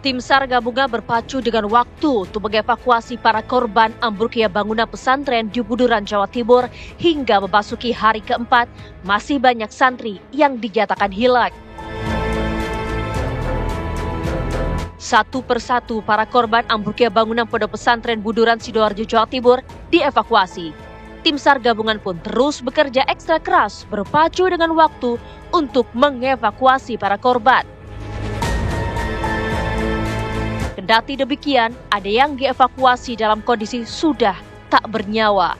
Tim SAR gabungan berpacu dengan waktu untuk mengevakuasi para korban ambruknya bangunan pesantren di Buduran, Jawa Timur hingga memasuki hari keempat, masih banyak santri yang dinyatakan hilang. Satu persatu para korban ambruknya bangunan pondok pesantren Buduran, Sidoarjo, Jawa Timur dievakuasi. Tim SAR gabungan pun terus bekerja ekstra keras berpacu dengan waktu untuk mengevakuasi para korban. Kendati demikian, ada yang dievakuasi dalam kondisi sudah tak bernyawa.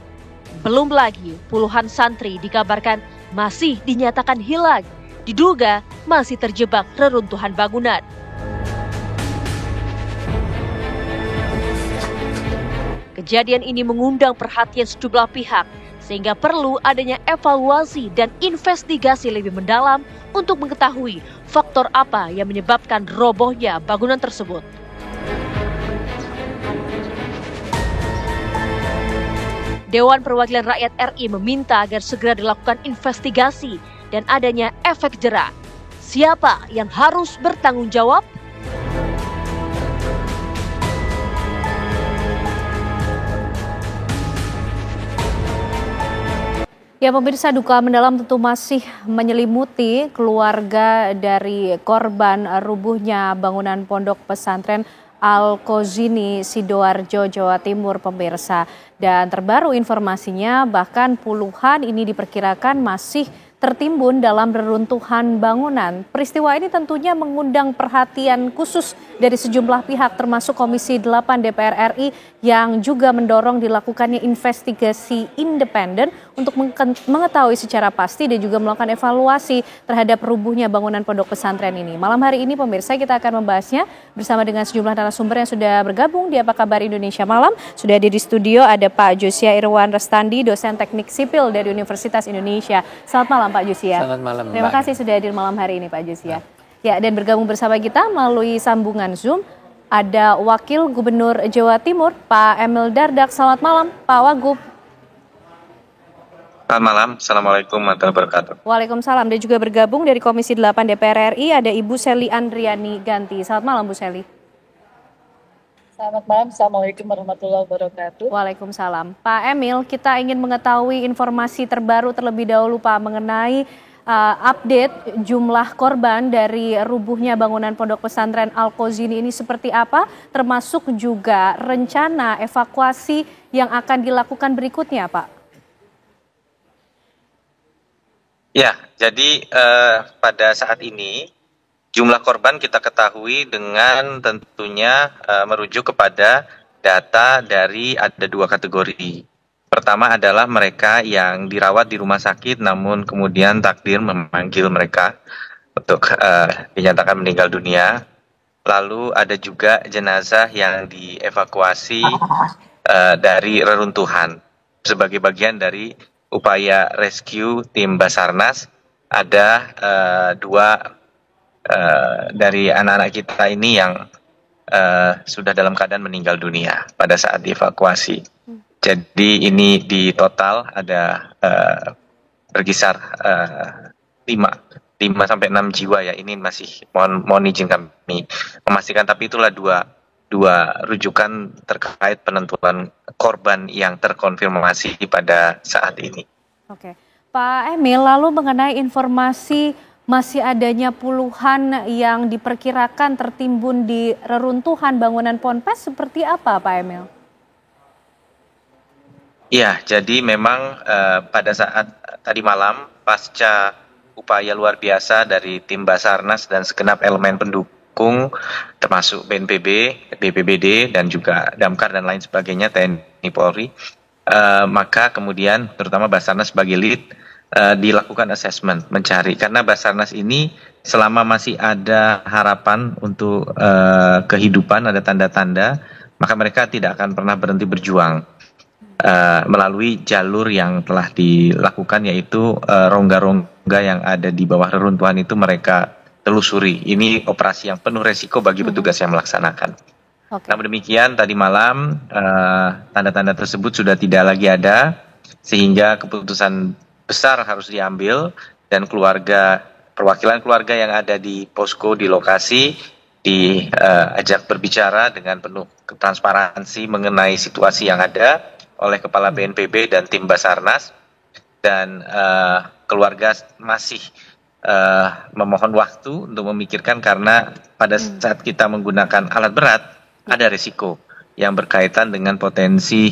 Belum lagi puluhan santri dikabarkan masih dinyatakan hilang, diduga masih terjebak reruntuhan bangunan. Kejadian ini mengundang perhatian sejumlah pihak, sehingga perlu adanya evaluasi dan investigasi lebih mendalam untuk mengetahui faktor apa yang menyebabkan robohnya bangunan tersebut. Dewan Perwakilan Rakyat RI meminta agar segera dilakukan investigasi dan adanya efek jera. Siapa yang harus bertanggung jawab? Ya, pemirsa, duka mendalam tentu masih menyelimuti keluarga dari korban rubuhnya bangunan pondok pesantren Al-Kozini, Sidoarjo, Jawa Timur, pemirsa. Dan terbaru informasinya, bahkan puluhan ini diperkirakan masih tertimbun dalam reruntuhan bangunan. Peristiwa ini tentunya mengundang perhatian khusus dari sejumlah pihak termasuk Komisi 8 DPR RI yang juga mendorong dilakukannya investigasi independen untuk mengetahui secara pasti dan juga melakukan evaluasi terhadap rubuhnya bangunan pondok pesantren ini. Malam hari ini pemirsa kita akan membahasnya bersama dengan sejumlah narasumber yang sudah bergabung di Apa Kabar Indonesia Malam. Sudah hadir di studio ada Pak Josia Irwan Restandi, dosen teknik sipil dari Universitas Indonesia. Selamat malam Pak Josia. Selamat malam. Terima kasih sudah hadir malam hari ini Pak Josia. Ya, dan bergabung bersama kita melalui sambungan Zoom ada Wakil Gubernur Jawa Timur Pak Emil Dardak. Selamat malam Pak Wagub. Selamat malam, Assalamualaikum warahmatullahi wabarakatuh. Waalaikumsalam. Dan juga bergabung dari Komisi 8 DPR RI ada Ibu Seli Andriani Ganti. Selamat malam Bu Seli. Selamat malam, Assalamualaikum warahmatullahi wabarakatuh. Waalaikumsalam. Pak Emil, kita ingin mengetahui informasi terbaru terlebih dahulu Pak mengenai update jumlah korban dari rubuhnya bangunan pondok pesantren Al-Kozini ini seperti apa, termasuk juga rencana evakuasi yang akan dilakukan berikutnya Pak. Ya, jadi pada saat ini jumlah korban kita ketahui dengan tentunya merujuk kepada data dari ada dua kategori. Pertama adalah mereka yang dirawat di rumah sakit namun kemudian takdir memanggil mereka untuk dinyatakan meninggal dunia. Lalu ada juga jenazah yang dievakuasi dari reruntuhan sebagai bagian dari upaya rescue tim Basarnas. Ada dua dari anak-anak kita ini yang sudah dalam keadaan meninggal dunia pada saat dievakuasi. Jadi ini di total ada berkisar 5 sampai 6 jiwa ya. Ini masih mohon izin kami memastikan, tapi itulah dua rujukan terkait penentuan korban yang terkonfirmasi pada saat ini. Oke, Pak Emil, lalu mengenai informasi masih adanya puluhan yang diperkirakan tertimbun di reruntuhan bangunan Ponpes seperti apa Pak Emil? Ya, jadi memang pada saat tadi malam pasca upaya luar biasa dari tim Basarnas dan segenap elemen pendukung termasuk BNPB, BPBD dan juga Damkar dan lain sebagainya, TNI Polri, maka kemudian terutama Basarnas sebagai lead dilakukan assessment mencari, karena Basarnas ini selama masih ada harapan untuk kehidupan, ada tanda-tanda, maka mereka tidak akan pernah berhenti berjuang melalui jalur yang telah dilakukan, yaitu rongga-rongga yang ada di bawah reruntuhan itu mereka telusuri. Ini operasi yang penuh resiko bagi petugas yang melaksanakan. Okay. Namun demikian tadi malam tanda-tanda tersebut sudah tidak lagi ada, sehingga keputusan besar harus diambil dan perwakilan keluarga yang ada di posko di lokasi diajak berbicara dengan penuh transparansi mengenai situasi yang ada oleh Kepala BNPB dan tim Basarnas, dan keluarga masih memohon waktu untuk memikirkan karena pada saat kita menggunakan alat berat ada risiko yang berkaitan dengan potensi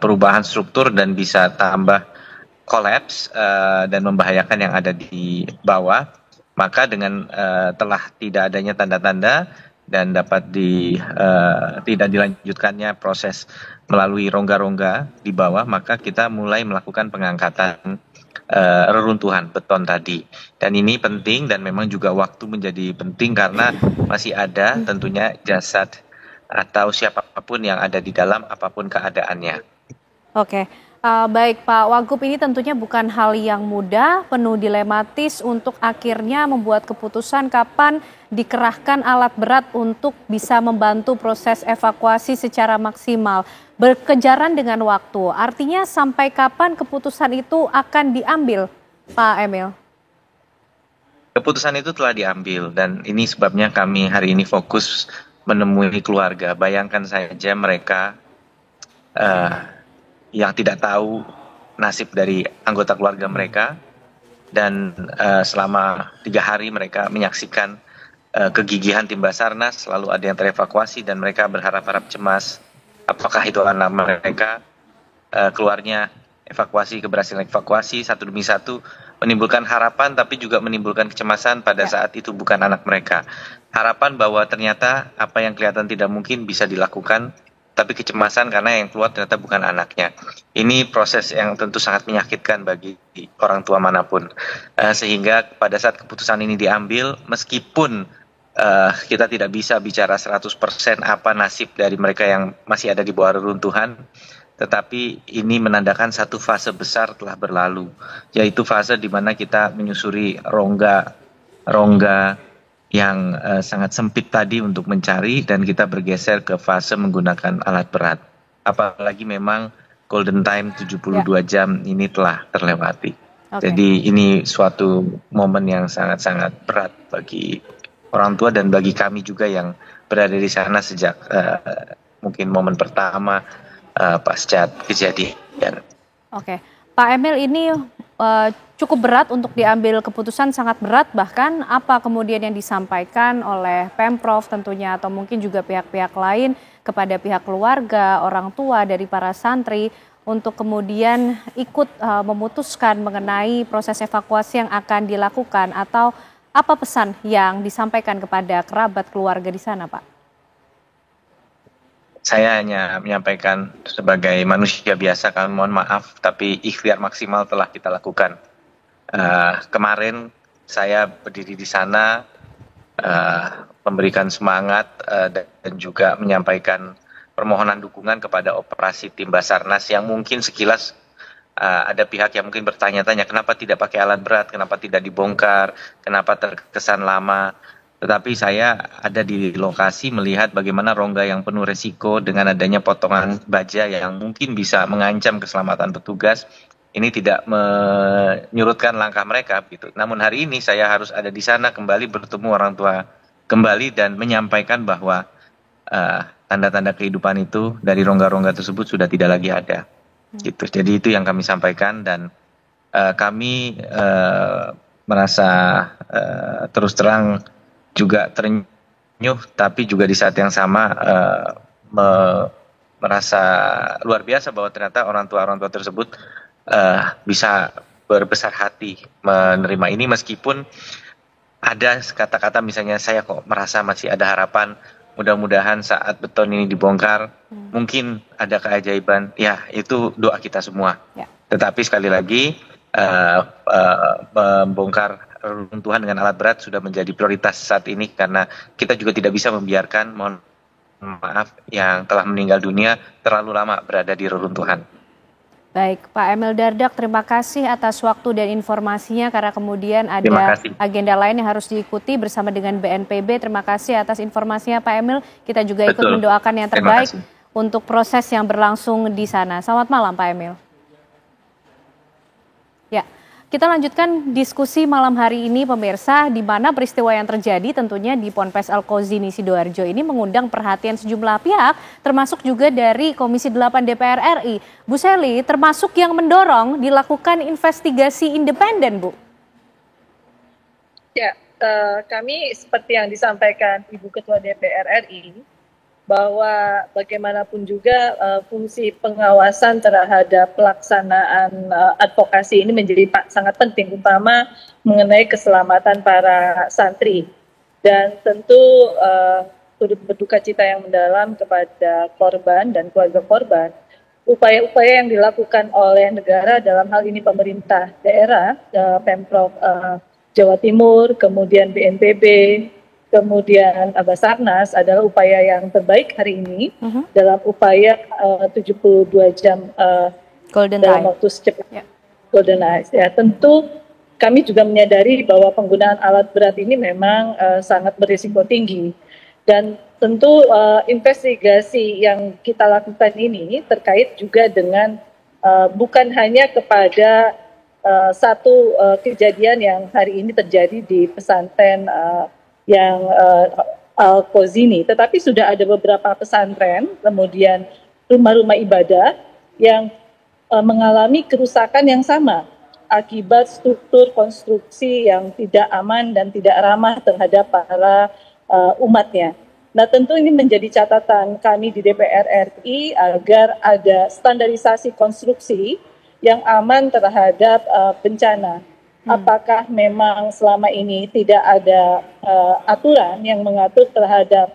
perubahan struktur dan bisa tambah kolaps dan membahayakan yang ada di bawah. Maka dengan telah tidak adanya tanda-tanda dan dapat tidak dilanjutkannya proses melalui rongga-rongga di bawah, maka kita mulai melakukan pengangkatan reruntuhan beton tadi. Dan ini penting dan memang juga waktu menjadi penting karena masih ada tentunya jasad atau siapapun yang ada di dalam apapun keadaannya. Oke. Baik Pak Wagub, ini tentunya bukan hal yang mudah, penuh dilematis untuk akhirnya membuat keputusan kapan dikerahkan alat berat untuk bisa membantu proses evakuasi secara maksimal. Berkejaran dengan waktu, artinya sampai kapan keputusan itu akan diambil, Pak Emil? Keputusan itu telah diambil dan ini sebabnya kami hari ini fokus menemui keluarga. Bayangkan saja mereka yang tidak tahu nasib dari anggota keluarga mereka, dan selama 3 hari mereka menyaksikan kegigihan tim Basarnas, lalu ada yang terevakuasi dan mereka berharap-harap cemas apakah itu anak mereka. Keluarnya keberhasilan evakuasi satu demi satu menimbulkan harapan tapi juga menimbulkan kecemasan pada saat itu bukan anak mereka. Harapan bahwa ternyata apa yang kelihatan tidak mungkin bisa dilakukan, tapi kecemasan karena yang keluar ternyata bukan anaknya. Ini proses yang tentu sangat menyakitkan bagi orang tua manapun. Sehingga pada saat keputusan ini diambil, meskipun kita tidak bisa bicara 100% apa nasib dari mereka yang masih ada di bawah reruntuhan, tetapi ini menandakan satu fase besar telah berlalu, yaitu fase di mana kita menyusuri rongga yang sangat sempit tadi untuk mencari, dan kita bergeser ke fase menggunakan alat berat. Apalagi memang golden time 72 jam ini telah terlewati. Jadi ini suatu momen yang sangat-sangat berat bagi orang tua dan bagi kami juga yang berada di sana sejak mungkin momen pertama pasca kejadian. Oke, Pak Emil, ini cukup berat untuk diambil keputusan, sangat berat bahkan. Apa kemudian yang disampaikan oleh Pemprov tentunya atau mungkin juga pihak-pihak lain kepada pihak keluarga, orang tua dari para santri untuk kemudian ikut memutuskan mengenai proses evakuasi yang akan dilakukan, atau apa pesan yang disampaikan kepada kerabat keluarga di sana, Pak? Saya hanya menyampaikan sebagai manusia biasa, kami mohon maaf, tapi ikhtiar maksimal telah kita lakukan. Kemarin saya berdiri di sana, memberikan semangat dan juga menyampaikan permohonan dukungan kepada operasi tim Basarnas yang mungkin sekilas ada pihak yang mungkin bertanya-tanya kenapa tidak pakai alat berat, kenapa tidak dibongkar, kenapa terkesan lama. Tetapi saya ada di lokasi melihat bagaimana rongga yang penuh resiko dengan adanya potongan baja yang mungkin bisa mengancam keselamatan petugas. Ini tidak menyurutkan langkah mereka gitu. Namun hari ini saya harus ada di sana kembali bertemu orang tua kembali dan menyampaikan bahwa tanda-tanda kehidupan itu dari rongga-rongga tersebut sudah tidak lagi ada. Gitu. Jadi itu yang kami sampaikan, dan kami merasa terus terang juga terenyuh, tapi juga di saat yang sama merasa luar biasa bahwa ternyata orang tua tersebut bisa berbesar hati menerima ini, meskipun ada kata-kata misalnya saya kok merasa masih ada harapan, mudah-mudahan saat beton ini dibongkar mungkin ada keajaiban. Ya, itu doa kita semua. Tetapi sekali lagi membongkar reruntuhan dengan alat berat sudah menjadi prioritas saat ini karena kita juga tidak bisa membiarkan, mohon maaf, yang telah meninggal dunia terlalu lama berada di reruntuhan. Baik, Pak Emil Dardak, terima kasih atas waktu dan informasinya, karena kemudian ada agenda lain yang harus diikuti bersama dengan BNPB. Terima kasih atas informasinya, Pak Emil. Kita juga ikut mendoakan yang terbaik untuk proses yang berlangsung di sana. Selamat malam, Pak Emil. Ya. Kita lanjutkan diskusi malam hari ini pemirsa, di mana peristiwa yang terjadi tentunya di Ponpes Al-Kozini Sidoarjo ini mengundang perhatian sejumlah pihak, termasuk juga dari Komisi 8 DPR RI. Bu Selly, termasuk yang mendorong dilakukan investigasi independen, Bu. Ya, kami seperti yang disampaikan Ibu Ketua DPR RI, bahwa bagaimanapun juga fungsi pengawasan terhadap pelaksanaan advokasi ini menjadi sangat penting, utama mengenai keselamatan para santri. Dan tentu turut berduka cita yang mendalam kepada korban dan keluarga korban. Upaya-upaya yang dilakukan oleh negara, dalam hal ini pemerintah daerah, Pemprov Jawa Timur, kemudian BNPB, kemudian Basarnas adalah upaya yang terbaik hari ini dalam upaya 72 jam Golden dalam time. waktu secepat Golden Eyes. Ya, tentu kami juga menyadari bahwa penggunaan alat berat ini memang sangat berisiko tinggi, dan tentu investigasi yang kita lakukan ini terkait juga dengan bukan hanya kepada satu kejadian yang hari ini terjadi di pesantren yang Al-Kozini, tetapi sudah ada beberapa pesantren, kemudian rumah-rumah ibadah yang mengalami kerusakan yang sama akibat struktur konstruksi yang tidak aman dan tidak ramah terhadap para umatnya. Nah, tentu ini menjadi catatan kami di DPR RI agar ada standarisasi konstruksi yang aman terhadap bencana. Apakah memang selama ini tidak ada aturan yang mengatur terhadap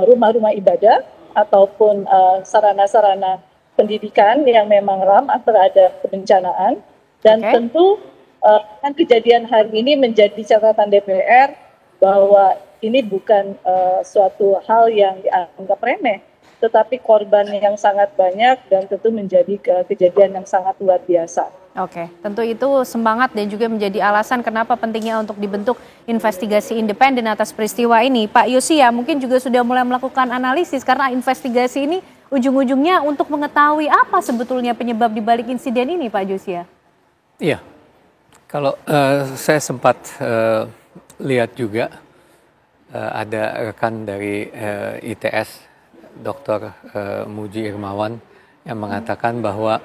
rumah-rumah ibadah ataupun sarana-sarana pendidikan yang memang ramah terhadap kebencanaan? Dan tentu kan kejadian hari ini menjadi catatan DPR bahwa ini bukan suatu hal yang dianggap remeh, tetapi korban yang sangat banyak dan tentu menjadi kejadian yang sangat luar biasa. Oke, tentu itu semangat dan juga menjadi alasan kenapa pentingnya untuk dibentuk investigasi independen atas peristiwa ini. Pak Yosia mungkin juga sudah mulai melakukan analisis karena investigasi ini ujung-ujungnya untuk mengetahui apa sebetulnya penyebab dibalik insiden ini, Pak Yosia. Iya, kalau saya sempat lihat juga ada rekan dari ITS, Dr. Muji Irmawan, yang mengatakan bahwa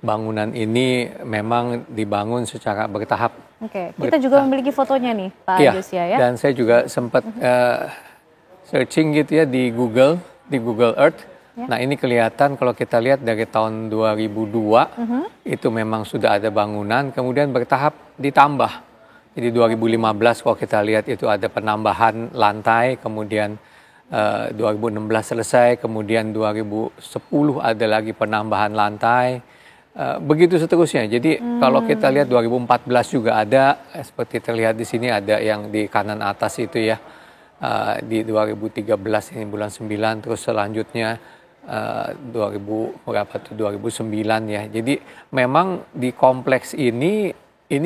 bangunan ini memang dibangun secara bertahap. Oke, kita juga memiliki fotonya nih, Pak Yosia ya. Dan saya juga sempat searching gitu ya di Google Earth. Ya. Nah, ini kelihatan kalau kita lihat dari tahun 2002 itu memang sudah ada bangunan, kemudian bertahap ditambah. Jadi 2015 kalau kita lihat itu ada penambahan lantai, kemudian 2016 selesai, kemudian 2010 ada lagi penambahan lantai. Begitu seterusnya. Jadi kalau kita lihat 2014 juga ada, seperti terlihat di sini ada yang di kanan atas itu ya, di 2013 ini bulan 9, terus selanjutnya 2009 ya. Jadi memang di kompleks ini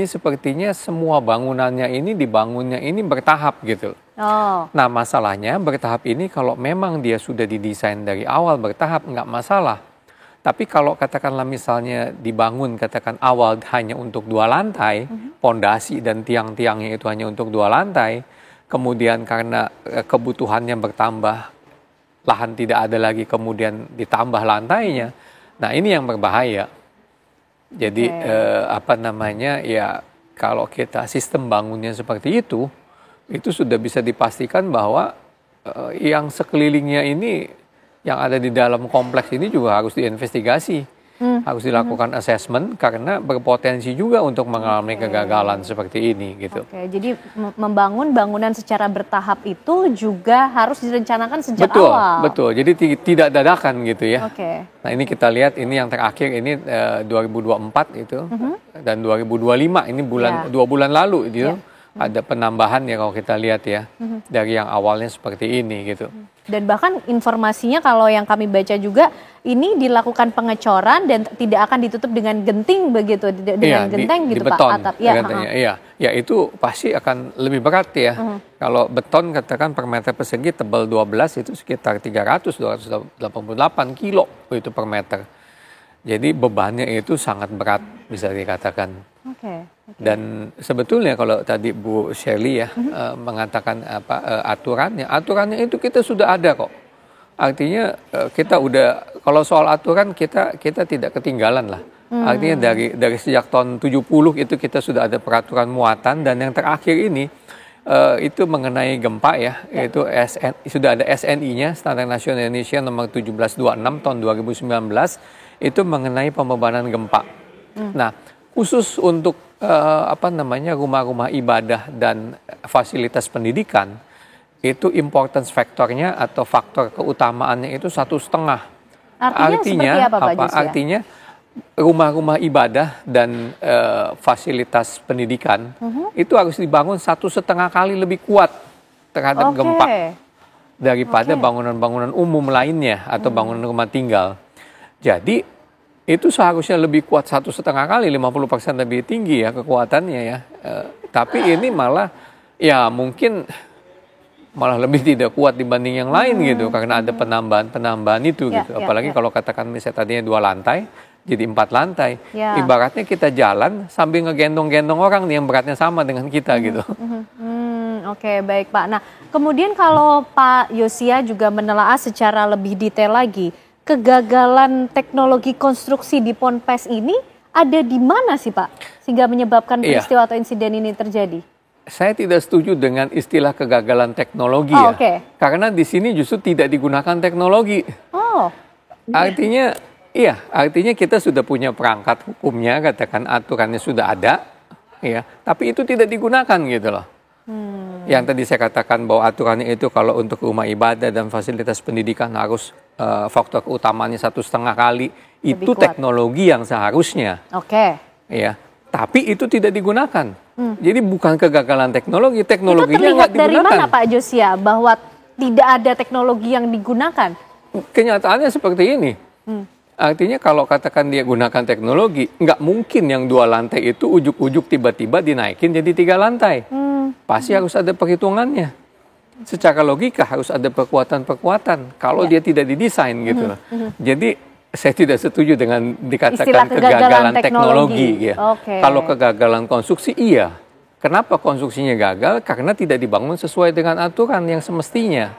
sepertinya semua bangunannya ini dibangunnya ini bertahap gitu. Oh. Nah, masalahnya bertahap ini kalau memang dia sudah didesain dari awal bertahap nggak masalah. Tapi kalau katakanlah misalnya dibangun katakan awal hanya untuk 2 lantai, pondasi dan tiang-tiangnya itu hanya untuk 2 lantai, kemudian karena kebutuhannya bertambah, lahan tidak ada lagi, kemudian ditambah lantainya. Nah, ini yang berbahaya. Jadi ya kalau kita sistem bangunnya seperti itu sudah bisa dipastikan bahwa yang sekelilingnya ini, yang ada di dalam kompleks ini juga harus diinvestigasi, harus dilakukan assessment karena berpotensi juga untuk mengalami kegagalan seperti ini gitu. Oke, jadi membangun bangunan secara bertahap itu juga harus direncanakan sejak awal. Betul, jadi tidak dadakan gitu ya. Oke. Nah, ini kita lihat ini yang terakhir ini 2024 itu dan 2025 ini 2 bulan lalu gitu. Ada penambahan ya kalau kita lihat ya dari yang awalnya seperti ini gitu. Dan bahkan informasinya kalau yang kami baca juga ini dilakukan pengecoran dan tidak akan ditutup dengan genting begitu, dengan genteng gitu beton, Pak atap. Ya itu pasti akan lebih berat ya. Kalau beton katakan per meter persegi tebal 12 itu sekitar 288 kilo itu per meter. Jadi bebannya itu sangat berat bisa dikatakan. Oke. Dan sebetulnya kalau tadi Bu Shirley ya mengatakan aturannya itu kita sudah ada kok. Artinya kita udah, kalau soal aturan kita tidak ketinggalan lah. Artinya dari sejak tahun 70 itu kita sudah ada peraturan muatan, dan yang terakhir ini itu mengenai gempa ya, itu sudah ada SNI-nya, Standar Nasional Indonesia nomor 1726 tahun 2019, itu mengenai pembebanan gempa. Nah, khusus untuk rumah-rumah ibadah dan fasilitas pendidikan, itu importance faktornya atau faktor keutamaannya itu 1,5. Artinya apa, Pak Jus, ya? Artinya rumah-rumah ibadah dan fasilitas pendidikan itu harus dibangun 1,5 kali lebih kuat terhadap gempa daripada bangunan-bangunan umum lainnya atau bangunan rumah tinggal. Jadi itu seharusnya lebih kuat 1,5 kali, 50% lebih tinggi ya kekuatannya ya. Tapi ini malah ya mungkin malah lebih tidak kuat dibanding yang lain gitu, karena ada penambahan itu gitu. Apalagi kalau katakan misalnya tadinya 2 lantai jadi 4 lantai. Ibaratnya kita jalan sambil ngegendong-gendong orang nih yang beratnya sama dengan kita gitu. Oke, baik Pak. Nah, kemudian kalau Pak Yosia juga menelaah secara lebih detail lagi, kegagalan teknologi konstruksi di Ponpes ini ada di mana sih Pak? Sehingga menyebabkan peristiwa atau insiden ini terjadi? Saya tidak setuju dengan istilah kegagalan teknologi karena di sini justru tidak digunakan teknologi. Artinya kita sudah punya perangkat hukumnya, katakan aturannya sudah ada, ya, tapi itu tidak digunakan gitu loh. Yang tadi saya katakan bahwa aturannya itu kalau untuk rumah ibadah dan fasilitas pendidikan harus faktor keutamaannya 1,5 kali, itu teknologi yang seharusnya. Ya, tapi itu tidak digunakan. Jadi bukan kegagalan teknologinya nggak digunakan. Itu terlihat dari mana Pak Josia bahwa tidak ada teknologi yang digunakan? Kenyataannya seperti ini. Artinya kalau katakan dia gunakan teknologi, nggak mungkin yang 2 lantai itu ujuk-ujuk tiba-tiba dinaikin jadi 3 lantai. Pasti harus ada perhitungannya. Secara logika harus ada perkuatan-perkuatan. Kalau dia tidak didesain gitu loh. Jadi saya tidak setuju dengan dikatakan kegagalan teknologi. Ya. Kalau kegagalan konstruksi iya. Kenapa konstruksinya gagal? Karena tidak dibangun sesuai dengan aturan yang semestinya.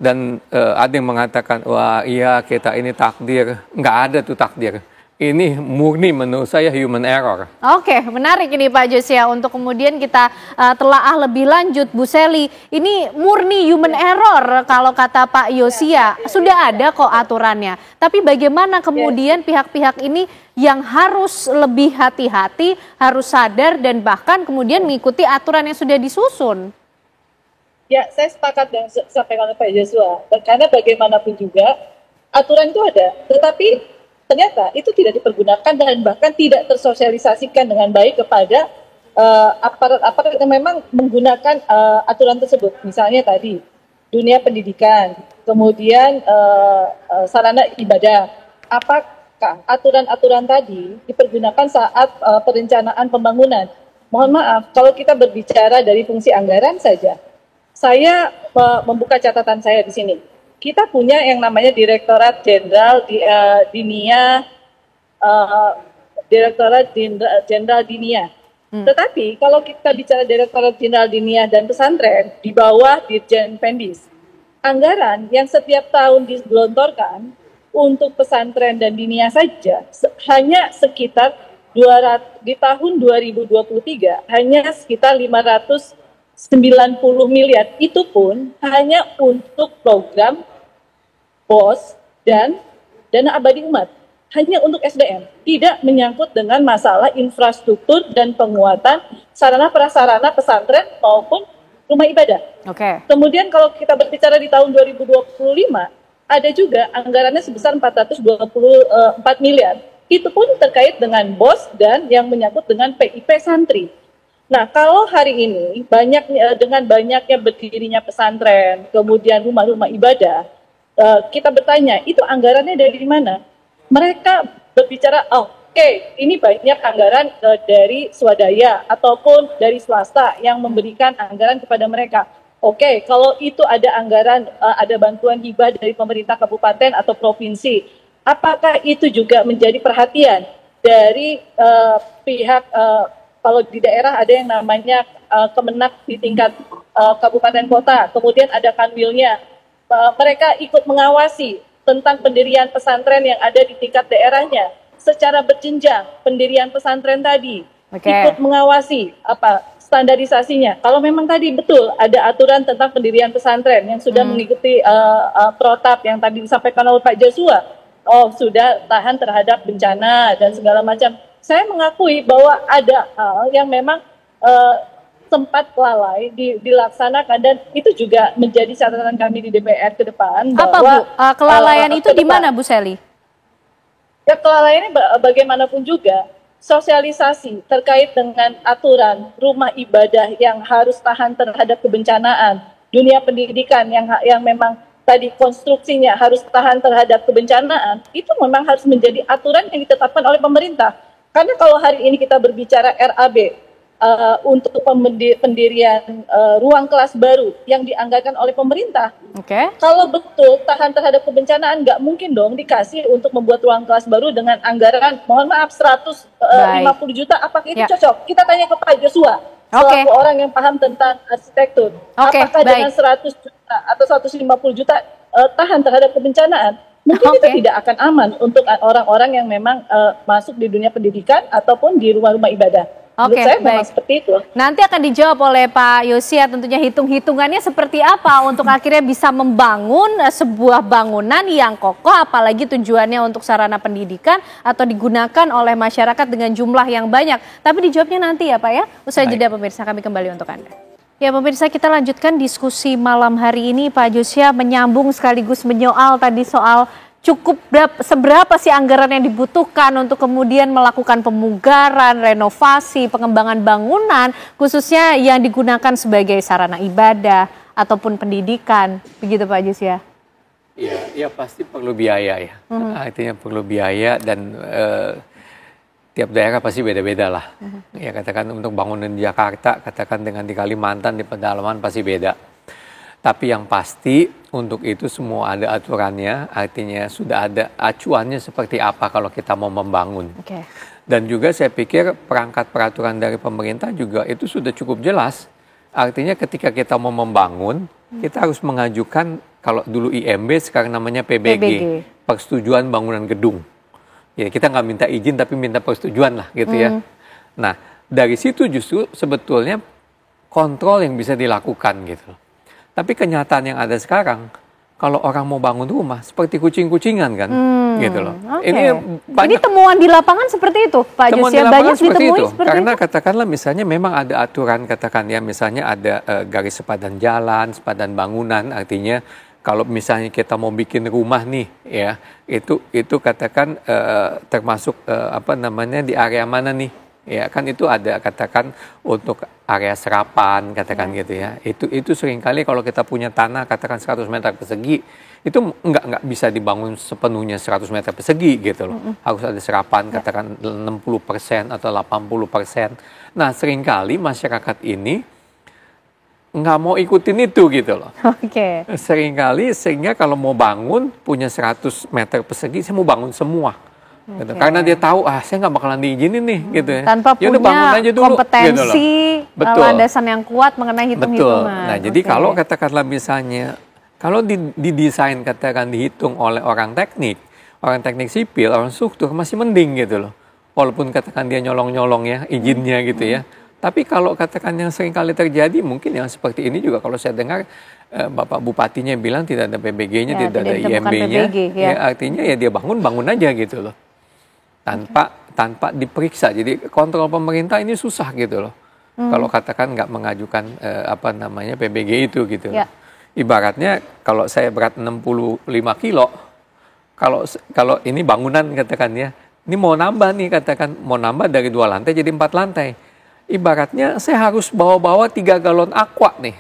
Dan ada yang mengatakan, wah iya kita ini takdir. Nggak ada tuh takdir. Ini murni menurut saya human error. Oke, menarik ini Pak Josia untuk kemudian kita telaah lebih lanjut. Bu Seli, ini murni human error kalau kata Pak Yosia. Sudah ada kok aturannya. Tapi bagaimana kemudian pihak-pihak ini yang harus lebih hati-hati, harus sadar dan bahkan kemudian mengikuti aturan yang sudah disusun? Ya, saya sepakat dengan sampaikan oleh Pak Joshua. Karena bagaimanapun juga aturan itu ada, tetapi ternyata itu tidak dipergunakan dan bahkan tidak tersosialisasikan dengan baik kepada aparat-aparat yang memang menggunakan aturan tersebut. Misalnya tadi dunia pendidikan, kemudian sarana ibadah. Apakah aturan-aturan tadi dipergunakan saat perencanaan pembangunan? Mohon maaf, kalau kita berbicara dari fungsi anggaran saja, saya membuka catatan saya di sini. Kita punya yang namanya Direktorat Jenderal Dinia. Tetapi kalau kita bicara Direktorat Jenderal Dinia dan pesantren di bawah Dirjen Pendis, anggaran yang setiap tahun digelontorkan untuk pesantren dan dinia saja hanya sekitar 200, di tahun 2023 hanya sekitar 590 miliar. Itu pun hanya untuk program BOS dan dana abadi umat, hanya untuk SDM, tidak menyangkut dengan masalah infrastruktur dan penguatan sarana prasarana pesantren maupun rumah ibadah. Kemudian kalau kita berbicara di tahun 2025, ada juga anggarannya sebesar 424 miliar. Itu pun terkait dengan BOS dan yang menyangkut dengan PIP santri. Nah, kalau hari ini dengan banyaknya berdirinya pesantren, kemudian rumah-rumah ibadah, kita bertanya, itu anggarannya dari mana? Mereka berbicara, ini banyak anggaran dari swadaya ataupun dari swasta yang memberikan anggaran kepada mereka. Kalau itu ada anggaran, ada bantuan hibah dari pemerintah kabupaten atau provinsi, apakah itu juga menjadi perhatian? dari pihak kalau di daerah ada yang namanya Kemenak di tingkat kabupaten kota, kemudian ada Kanwilnya. Mereka ikut mengawasi tentang pendirian pesantren yang ada di tingkat daerahnya secara berjenjang. Pendirian pesantren tadi ikut mengawasi standarisasinya. Kalau memang tadi betul ada aturan tentang pendirian pesantren yang sudah mengikuti protap yang tadi disampaikan oleh Pak Joshua, sudah tahan terhadap bencana dan segala macam. Saya mengakui bahwa ada hal yang memang sempat lalai dilaksanakan, dan itu juga menjadi catatan kami di DPR ke depan. Apa bahwa, Bu? Kelalaian itu di mana Bu Sally? Ya, kelalaian ini bagaimanapun juga sosialisasi terkait dengan aturan rumah ibadah yang harus tahan terhadap kebencanaan, dunia pendidikan yang memang tadi konstruksinya harus tahan terhadap kebencanaan, itu memang harus menjadi aturan yang ditetapkan oleh pemerintah. Karena kalau hari ini kita berbicara RAB untuk pendirian ruang kelas baru yang dianggarkan oleh pemerintah, kalau betul tahan terhadap kebencanaan, nggak mungkin dong dikasih untuk membuat ruang kelas baru dengan anggaran, mohon maaf, 150 juta. Apakah itu cocok? Kita tanya ke Pak Joshua, selaku orang yang paham tentang arsitektur. Apakah dengan 100 juta atau 150 juta tahan terhadap kebencanaan? Mungkin itu tidak akan aman untuk orang-orang yang memang masuk di dunia pendidikan ataupun di rumah-rumah ibadah. Menurut saya memang seperti itu. Nanti akan dijawab oleh Pak Yosia, tentunya hitung-hitungannya seperti apa untuk akhirnya bisa membangun sebuah bangunan yang kokoh, apalagi tujuannya untuk sarana pendidikan atau digunakan oleh masyarakat dengan jumlah yang banyak. Tapi dijawabnya nanti ya Pak ya. Usai jeda pemirsa, kami kembali untuk Anda. Ya pemirsa, kita lanjutkan diskusi malam hari ini. Pak Joshua menyambung sekaligus menyoal tadi soal seberapa sih anggaran yang dibutuhkan untuk kemudian melakukan pemugaran, renovasi, pengembangan bangunan, khususnya yang digunakan sebagai sarana ibadah ataupun pendidikan, begitu Pak Joshua? Ya pasti perlu biaya ya. Artinya perlu biaya, dan tiap daerah pasti beda-beda lah. Ya katakan untuk bangunan di Jakarta, katakan dengan di Kalimantan, di pedalaman pasti beda. Tapi yang pasti untuk itu semua ada aturannya, artinya sudah ada acuannya seperti apa kalau kita mau membangun. Dan juga saya pikir perangkat peraturan dari pemerintah juga itu sudah cukup jelas. Artinya ketika kita mau membangun, kita harus mengajukan, kalau dulu IMB sekarang namanya PBG, persetujuan bangunan gedung. Ya kita nggak minta izin tapi minta persetujuan lah gitu ya. Nah dari situ justru sebetulnya kontrol yang bisa dilakukan gitu. Tapi kenyataan yang ada sekarang, kalau orang mau bangun rumah seperti kucing-kucingan kan, gitu loh. Ini temuan di lapangan seperti itu, Pak Joshua, banyak ditemui seperti karena itu. katakanlah misalnya memang ada aturan, katakan ya misalnya ada garis sepadan jalan, sepadan bangunan, artinya kalau misalnya kita mau bikin rumah nih, ya itu katakan termasuk di area mana nih? Ya kan itu ada katakan untuk area serapan katakan gitu ya. Itu seringkali kalau kita punya tanah katakan 100 meter persegi itu nggak bisa dibangun sepenuhnya 100 meter persegi gitu loh. Harus ada serapan katakan 60% atau 80%. Nah seringkali masyarakat ini nggak mau ikutin itu gitu loh. Seringkali sehingga kalau mau bangun punya 100 meter persegi saya mau bangun semua. Gitu. Karena dia tahu saya nggak bakalan diizinin nih gitu ya. Tanpa punya dulu, kompetensi gitu landasan yang kuat mengenai hitung-hitungan. Nah jadi kalau katakanlah misalnya kalau didesain katakan dihitung oleh orang teknik sipil, orang struktur masih mending gitu loh. Walaupun katakan dia nyolong-nyolong ya izinnya gitu ya. Tapi kalau katakan yang sering kali terjadi mungkin yang seperti ini juga kalau saya dengar Bapak Bupatinya bilang tidak ada PBG-nya, tidak ada IMB-nya. Ya artinya ya dia bangun aja gitu loh. Tanpa diperiksa. Jadi kontrol pemerintah ini susah gitu loh. Kalau katakan nggak mengajukan PBG itu gitu. Ibaratnya kalau saya berat 65 kilo, kalau ini bangunan katakan ya, ini mau nambah nih katakan mau nambah dari 2 lantai jadi 4 lantai. Ibaratnya saya harus bawa 3 galon aqua nih.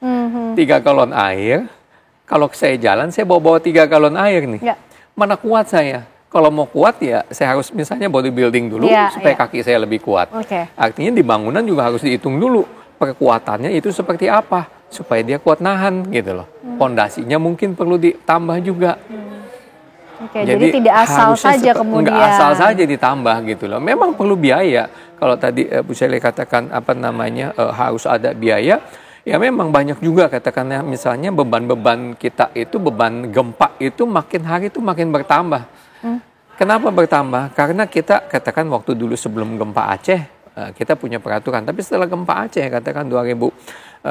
3 galon air. Kalau saya jalan saya bawa 3 galon air nih. Mana kuat saya? Kalau mau kuat ya saya harus misalnya bodybuilding dulu supaya kaki saya lebih kuat. Artinya di bangunan juga harus dihitung dulu perkuatannya itu seperti apa supaya dia kuat nahan gitu loh. Pondasinya mungkin perlu ditambah juga. Oke, jadi tidak asal saja kemudian. Nggak asal saja ditambah gitu loh. Memang perlu biaya. Kalau tadi Bu Sally katakan harus ada biaya. Ya memang banyak juga katakannya misalnya beban-beban kita itu, beban gempa itu makin hari itu makin bertambah. Kenapa bertambah? Karena kita katakan waktu dulu sebelum gempa Aceh kita punya peraturan, tapi setelah gempa Aceh katakan 2006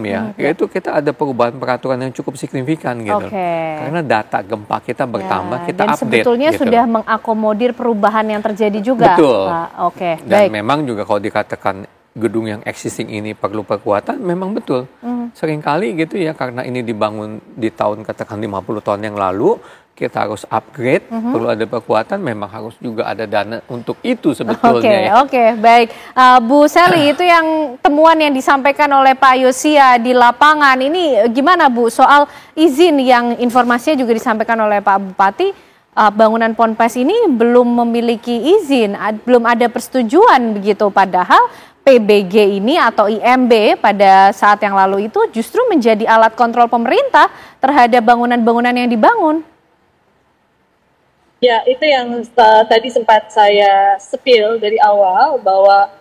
ya, itu kita ada perubahan peraturan yang cukup signifikan gitu. Karena data gempa kita bertambah, kita dan update. Sebetulnya gitu sudah mengakomodir perubahan yang terjadi juga. Betul. Dan baik. memang juga kalau dikatakan gedung yang existing ini perlu perkuatan, memang betul. Seringkali gitu ya, karena ini dibangun di tahun katakan 50 tahun yang lalu, kita harus upgrade, perlu ada perkuatan, memang harus juga ada dana untuk itu sebetulnya. Oke, baik. Bu Sally, itu yang temuan yang disampaikan oleh Pak Yosia di lapangan, ini gimana Bu? Soal izin yang informasinya juga disampaikan oleh Pak Bupati, bangunan Ponpes ini belum memiliki izin, belum ada persetujuan begitu, padahal PBG ini atau IMB pada saat yang lalu itu justru menjadi alat kontrol pemerintah terhadap bangunan-bangunan yang dibangun. Ya, itu yang tadi sempat saya spill dari awal bahwa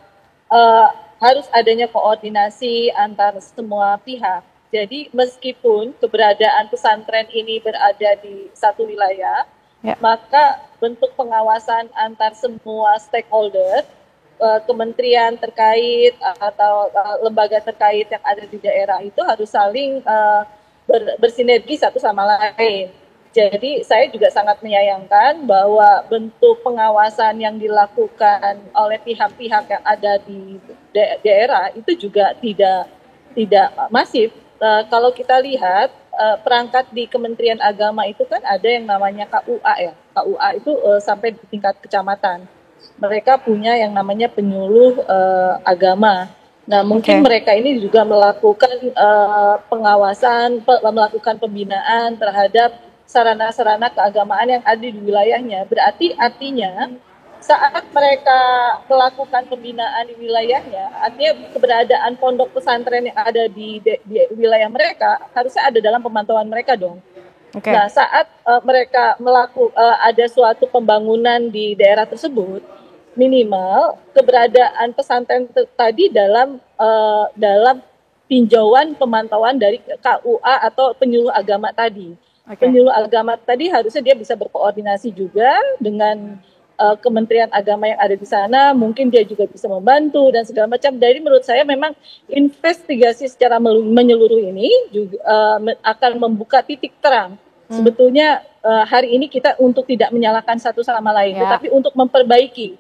harus adanya koordinasi antar semua pihak. Jadi meskipun keberadaan pesantren ini berada di satu wilayah, maka bentuk pengawasan antar semua stakeholder, kementerian terkait atau lembaga terkait yang ada di daerah itu harus saling bersinergi satu sama lain. Jadi saya juga sangat menyayangkan bahwa bentuk pengawasan yang dilakukan oleh pihak-pihak yang ada di daerah itu juga tidak masif. Kalau kita lihat perangkat di Kementerian Agama itu kan ada yang namanya KUA ya. KUA itu sampai di tingkat kecamatan. Mereka punya yang namanya penyuluh agama. Nah, mungkin mereka ini juga melakukan pengawasan, melakukan pembinaan terhadap sarana-sarana keagamaan yang ada di wilayahnya. Berarti artinya saat mereka melakukan pembinaan di wilayahnya, artinya keberadaan pondok pesantren yang ada di wilayah mereka harusnya ada dalam pemantauan mereka dong. Nah, saat mereka ada suatu pembangunan di daerah tersebut, minimal keberadaan pesantren tadi dalam tinjauan pemantauan dari KUA atau penyuluh agama tadi. Penyuluh agama tadi harusnya dia bisa berkoordinasi juga dengan Kementerian Agama yang ada di sana, mungkin dia juga bisa membantu dan segala macam. Jadi menurut saya memang investigasi secara menyeluruh ini juga akan membuka titik terang. Sebetulnya hari ini kita untuk tidak menyalahkan satu sama lain, tetapi untuk memperbaiki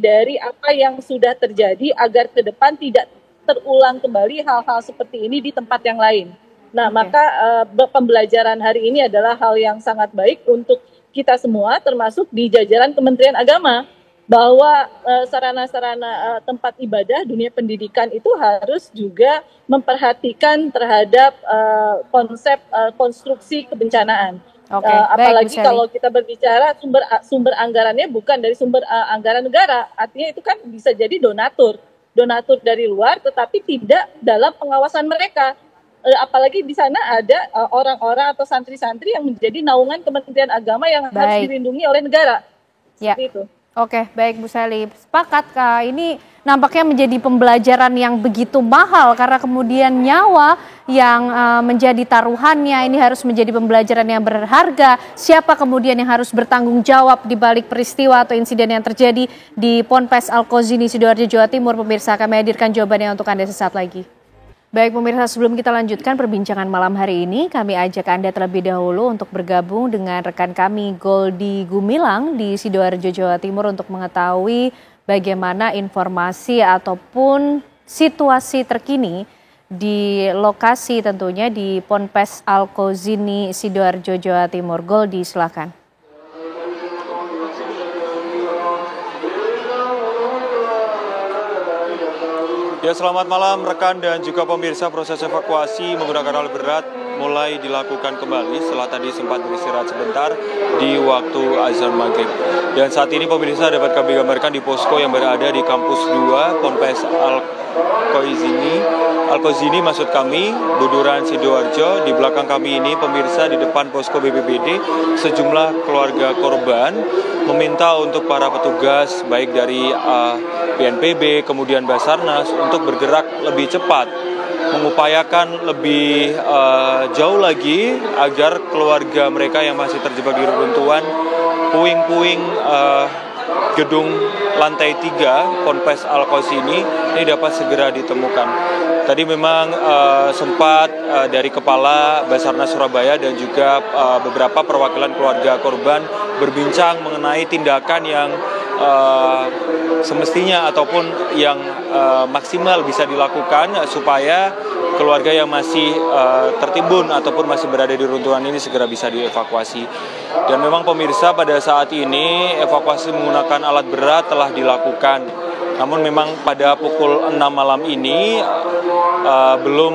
dari apa yang sudah terjadi agar ke depan tidak terulang kembali hal-hal seperti ini di tempat yang lain. Nah, maka pembelajaran hari ini adalah hal yang sangat baik untuk kita semua, termasuk di jajaran Kementerian Agama, bahwa sarana-sarana tempat ibadah dunia pendidikan itu harus juga memperhatikan terhadap konsep konstruksi kebencanaan. Apalagi kalau kita berbicara sumber anggarannya bukan dari sumber anggaran negara, artinya itu kan bisa jadi donatur dari luar, tetapi tidak dalam pengawasan mereka. Apalagi di sana ada orang-orang atau santri-santri yang menjadi naungan Kementerian Agama yang harus dilindungi oleh negara. Seperti itu. Oke, baik Bu Sally. Sepakat Kak, ini nampaknya menjadi pembelajaran yang begitu mahal karena kemudian nyawa yang menjadi taruhannya ini harus menjadi pembelajaran yang berharga. Siapa kemudian yang harus bertanggung jawab di balik peristiwa atau insiden yang terjadi di Ponpes Al-Kozini, Sidoarjo, Jawa Timur. Pemirsa, kami hadirkan jawabannya untuk Anda sesaat lagi. Baik pemirsa, sebelum kita lanjutkan perbincangan malam hari ini, kami ajak Anda terlebih dahulu untuk bergabung dengan rekan kami Goldi Gumilang di Sidoarjo, Jawa Timur untuk mengetahui bagaimana informasi ataupun situasi terkini di lokasi tentunya di Ponpes Al-Kozini, Sidoarjo, Jawa Timur. Goldi, silakan. Ya, selamat malam rekan dan juga pemirsa. Proses evakuasi menggunakan alat berat mulai dilakukan kembali setelah tadi sempat beristirahat sebentar di waktu azan maghrib. Dan saat ini pemirsa dapat kami gambarkan di posko yang berada di kampus 2 Ponpes Alkozini maksud kami, Buduran Sidoarjo. Di belakang kami ini pemirsa di depan posko BPBD, sejumlah keluarga korban meminta untuk para petugas baik dari BNPB kemudian Basarnas untuk bergerak lebih cepat, mengupayakan lebih jauh lagi agar keluarga mereka yang masih terjebak di reruntuhan puing-puing gedung lantai 3 Ponpes Alkozini ini dapat segera ditemukan. Tadi memang sempat dari Kepala Basarnas Surabaya dan juga beberapa perwakilan keluarga korban berbincang mengenai tindakan yang semestinya ataupun yang maksimal bisa dilakukan supaya keluarga yang masih tertimbun ataupun masih berada di runtuhan ini segera bisa dievakuasi. Dan memang pemirsa, pada saat ini evakuasi menggunakan alat berat telah dilakukan. Namun memang pada pukul 6 malam ini belum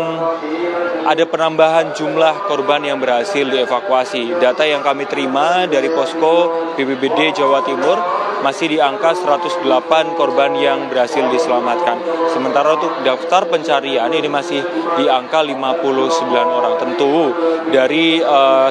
ada penambahan jumlah korban yang berhasil dievakuasi. Data yang kami terima dari posko BPBD Jawa Timur masih di angka 108 korban yang berhasil diselamatkan. Sementara untuk daftar pencarian ini masih di angka 59 orang. Tentu dari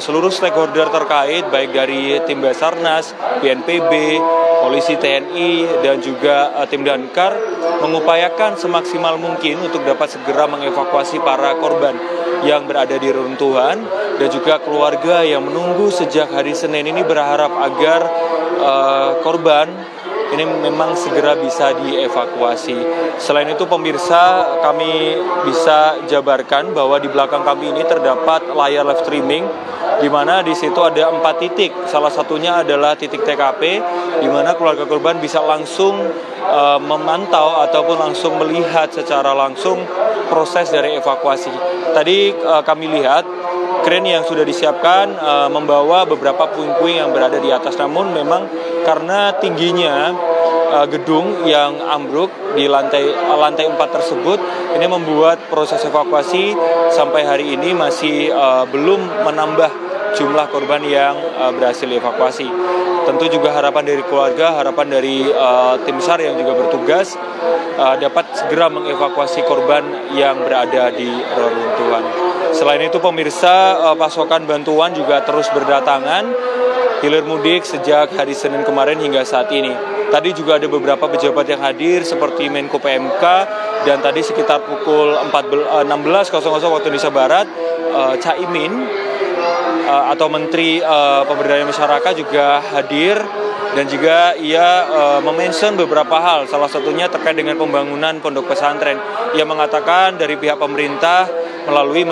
seluruh stakeholder terkait, baik dari tim Basarnas, BNPB, polisi, TNI, dan juga tim Damkar mengupayakan semaksimal mungkin untuk dapat segera mengevakuasi para korban yang berada di reruntuhan, dan juga keluarga yang menunggu sejak hari Senin ini berharap agar korban ini memang segera bisa dievakuasi. Selain itu pemirsa, kami bisa jabarkan bahwa di belakang kami ini terdapat layar live streaming, di mana di situ ada 4 titik. Salah satunya adalah titik TKP, di mana keluarga korban bisa langsung memantau ataupun langsung melihat secara langsung proses dari evakuasi. Tadi kami lihat kren yang sudah disiapkan membawa beberapa puing-puing yang berada di atas. Namun memang karena tingginya gedung yang ambruk di lantai 4 tersebut, ini membuat proses evakuasi sampai hari ini masih belum menambah jumlah korban yang berhasil dievakuasi. Tentu juga harapan dari keluarga, harapan dari tim SAR yang juga bertugas dapat segera mengevakuasi korban yang berada di reruntuhan. Selain itu pemirsa, pasokan bantuan juga terus berdatangan hilir mudik sejak hari Senin kemarin hingga saat ini. Tadi juga ada beberapa pejabat yang hadir seperti Menko PMK, dan tadi sekitar pukul 16.00 waktu Indonesia Barat, Caimin atau Menteri Pemberdayaan Masyarakat juga hadir, dan juga ia memention beberapa hal, salah satunya terkait dengan pembangunan pondok pesantren. Ia mengatakan dari pihak pemerintah melalui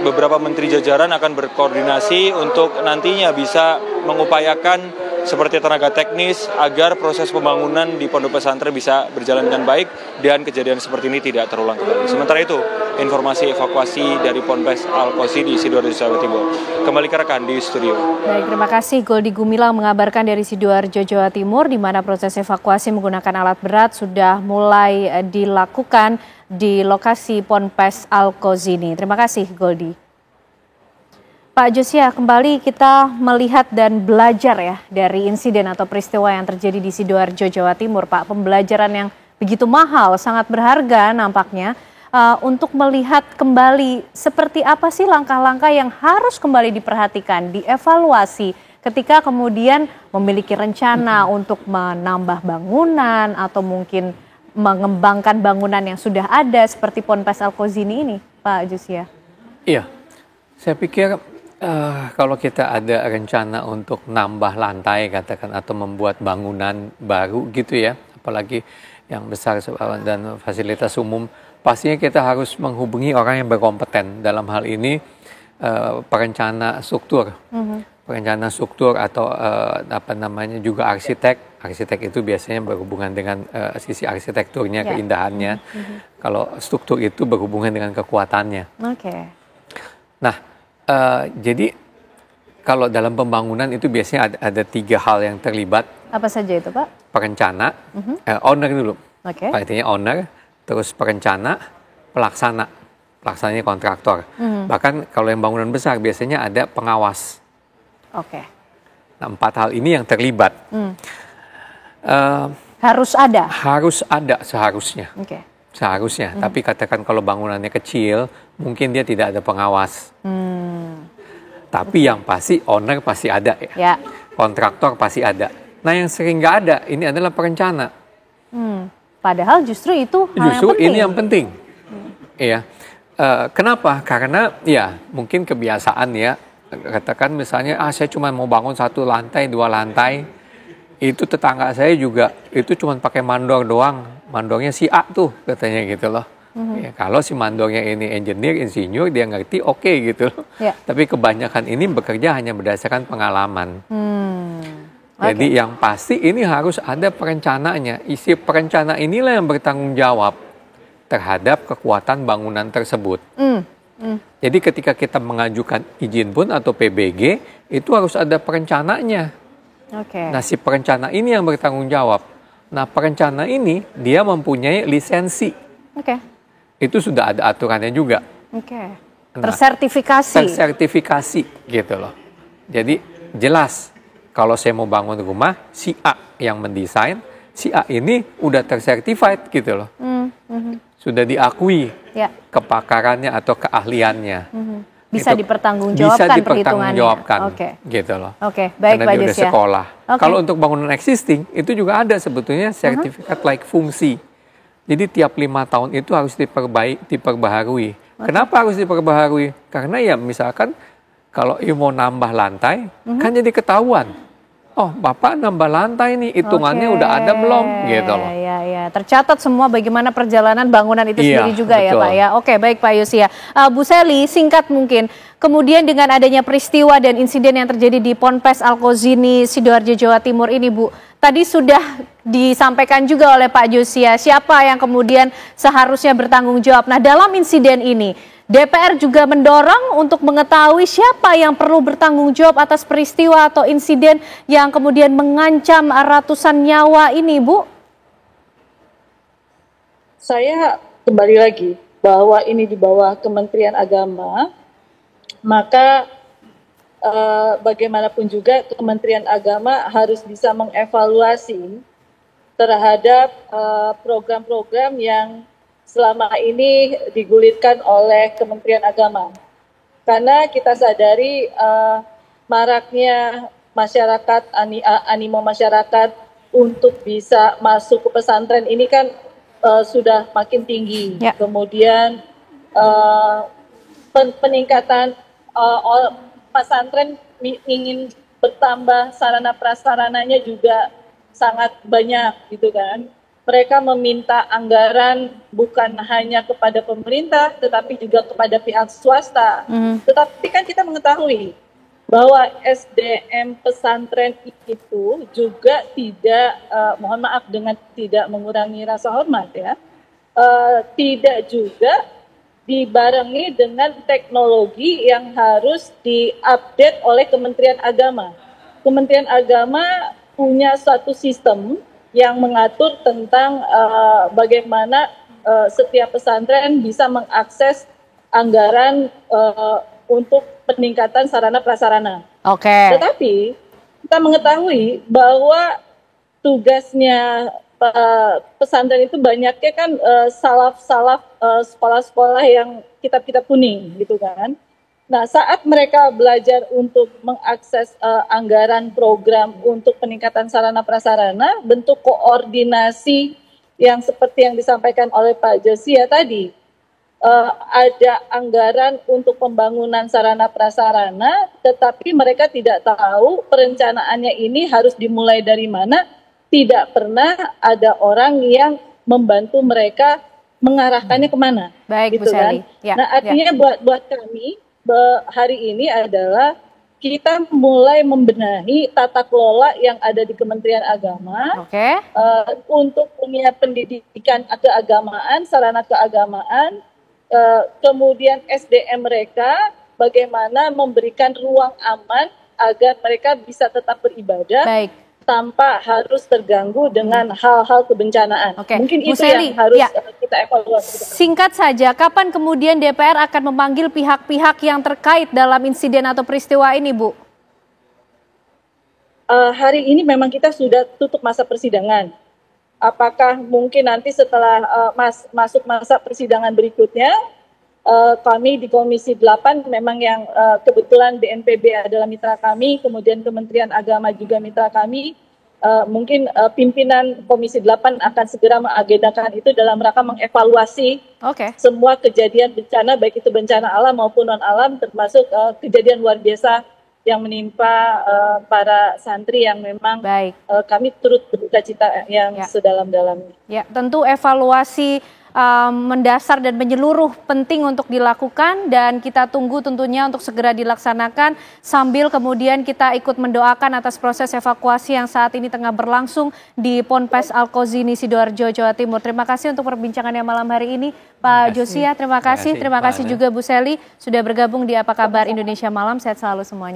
beberapa menteri jajaran akan berkoordinasi untuk nantinya bisa mengupayakan seperti tenaga teknis agar proses pembangunan di pondok pesantren bisa berjalan dengan baik dan kejadian seperti ini tidak terulang kembali. Sementara itu, informasi evakuasi dari Ponpes Alkozini di Sidoarjo, Jawa Timur. Kembali ke rekan di studio. Baik, terima kasih Goldi Gumilang mengabarkan dari Sidoarjo, Jawa Timur, di mana proses evakuasi menggunakan alat berat sudah mulai dilakukan di lokasi Ponpes Alkozini. Terima kasih Goldi. Pak Josia, kembali kita melihat dan belajar ya dari insiden atau peristiwa yang terjadi di Sidoarjo, Jawa Timur. Pak, pembelajaran yang begitu mahal, sangat berharga nampaknya untuk melihat kembali seperti apa sih langkah-langkah yang harus kembali diperhatikan, dievaluasi ketika kemudian memiliki rencana untuk menambah bangunan atau mungkin mengembangkan bangunan yang sudah ada seperti Ponpes Alkozini ini, Pak Josia. Iya, saya pikir kalau kita ada rencana untuk nambah lantai katakan atau membuat bangunan baru gitu ya, apalagi yang besar dan fasilitas umum, pastinya kita harus menghubungi orang yang berkompeten dalam hal ini, perencana struktur, perencana struktur atau juga arsitek. Arsitek itu biasanya berhubungan dengan sisi arsitekturnya, keindahannya. Kalau struktur itu berhubungan dengan kekuatannya. Nah, jadi kalau dalam pembangunan itu biasanya ada 3 hal yang terlibat. Apa saja itu, Pak? Perencana, owner dulu. Artinya owner, terus perencana, pelaksana. Pelaksananya kontraktor. Bahkan kalau yang bangunan besar biasanya ada pengawas. Nah, 4 hal ini yang terlibat. Harus ada? Harus ada seharusnya. Oke. Seharusnya, tapi katakan kalau bangunannya kecil, mungkin dia tidak ada pengawas. Tapi yang pasti owner pasti ada ya. Ya. Kontraktor pasti ada. Nah yang sering nggak ada, ini adalah perencana. Padahal justru itu hal Justru yang penting. ini yang penting. Iya. Kenapa? Karena ya mungkin kebiasaan ya. Katakan misalnya, saya cuma mau bangun 1 lantai, 2 lantai. Itu tetangga saya juga, itu cuma pakai mandor doang. Mandornya si A tuh, katanya gitu loh. Ya, kalau si mandornya ini engineer, insinyur, dia ngerti oke gitu loh. Ya. Tapi kebanyakan ini bekerja hanya berdasarkan pengalaman. Jadi yang pasti ini harus ada perencananya. Isi perencana inilah yang bertanggung jawab terhadap kekuatan bangunan tersebut. Jadi ketika kita mengajukan izin pun atau PBG, itu harus ada perencananya. Nah si perencana ini yang bertanggung jawab. Nah perencana ini dia mempunyai lisensi. Itu sudah ada aturannya juga. Nah, tersertifikasi gitu loh. Jadi jelas kalau saya mau bangun rumah, si A yang mendesain, si A ini udah tersertified gitu loh. Sudah diakui kepakarannya atau keahliannya. Bisa dipertanggungjawabkan bisa dipertanggungjawabkan gitu loh. Baik karena Pak dia udah Jus ya. sekolah. Kalau untuk bangunan existing itu juga ada sebetulnya sertifikat like fungsi. Jadi tiap 5 tahun itu harus diperbaharui. Kenapa harus diperbaharui? Karena ya misalkan kalau mau nambah lantai kan jadi ketahuan. Oh, Bapak nambah lantai nih, hitungannya udah ada belum? Gitu loh. Ya. Tercatat semua bagaimana perjalanan bangunan itu sendiri juga betul. Ya Pak ya. Oke, baik Pak Yus ya. Bu Seli, singkat mungkin. Kemudian dengan adanya peristiwa dan insiden yang terjadi di Ponpes Al-Kozini, Sidoarjo, Jawa Timur ini Bu, tadi sudah disampaikan juga oleh Pak Yus ya, siapa yang kemudian seharusnya bertanggung jawab. Nah, dalam insiden ini, DPR juga mendorong untuk mengetahui siapa yang perlu bertanggung jawab atas peristiwa atau insiden yang kemudian mengancam ratusan nyawa ini, Bu. Saya kembali lagi bahwa ini di bawah Kementerian Agama, maka bagaimanapun juga Kementerian Agama harus bisa mengevaluasi terhadap program-program yang selama ini digulirkan oleh Kementerian Agama. Karena kita sadari maraknya masyarakat, animo masyarakat untuk bisa masuk ke pesantren ini kan sudah makin tinggi. Ya. Kemudian peningkatan pesantren ingin bertambah, sarana prasarananya juga sangat banyak gitu kan. Mereka meminta anggaran bukan hanya kepada pemerintah, tetapi juga kepada pihak swasta. Tetapi kan kita mengetahui bahwa SDM pesantren itu juga tidak, mohon maaf dengan tidak mengurangi rasa hormat ya, tidak juga dibarengi dengan teknologi yang harus diupdate oleh Kementerian Agama. Kementerian Agama punya suatu sistem yang mengatur tentang bagaimana setiap pesantren bisa mengakses anggaran untuk peningkatan sarana prasarana. Tetapi kita mengetahui bahwa tugasnya pesantren itu banyaknya kan salaf-salaf sekolah-sekolah yang kitab-kitab kuning gitu kan. Nah, saat mereka belajar untuk mengakses anggaran program untuk peningkatan sarana prasarana, bentuk koordinasi yang seperti yang disampaikan oleh Pak Josia tadi, ada anggaran untuk pembangunan sarana prasarana, tetapi mereka tidak tahu perencanaannya ini harus dimulai dari mana, tidak pernah ada orang yang membantu mereka mengarahkannya kemana. Baik, gitu Bu Seli. kan? Ya, nah, artinya buat kami, hari ini adalah kita mulai membenahi tata kelola yang ada di Kementerian Agama untuk punya pendidikan keagamaan, sarana keagamaan, kemudian SDM mereka bagaimana memberikan ruang aman agar mereka bisa tetap beribadah tanpa harus terganggu dengan hal-hal kebencanaan. Mungkin Bu itu Seli, yang harus kita evaluasi. Singkat saja, kapan kemudian DPR akan memanggil pihak-pihak yang terkait dalam insiden atau peristiwa ini, Bu? Hari ini memang kita sudah tutup masa persidangan. apakah mungkin nanti setelah masuk masa persidangan berikutnya, kami di Komisi 8 memang yang kebetulan BNPB adalah mitra kami, kemudian Kementerian Agama juga mitra kami, mungkin pimpinan Komisi 8 akan segera mengagendakan itu dalam rangka mengevaluasi semua kejadian bencana, baik itu bencana alam maupun non-alam, termasuk kejadian luar biasa yang menimpa para santri yang memang kami turut berduka cita yang sedalam-dalamnya. Ya, tentu evaluasi mendasar dan menyeluruh penting untuk dilakukan, dan kita tunggu tentunya untuk segera dilaksanakan sambil kemudian kita ikut mendoakan atas proses evakuasi yang saat ini tengah berlangsung di Ponpes Al-Kozini, Sidoarjo, Jawa Timur. Terima kasih untuk perbincangannya malam hari ini Pak Josia, terima kasih juga Bu Seli sudah bergabung di Apa Kabar Indonesia Malam, sehat selalu semuanya.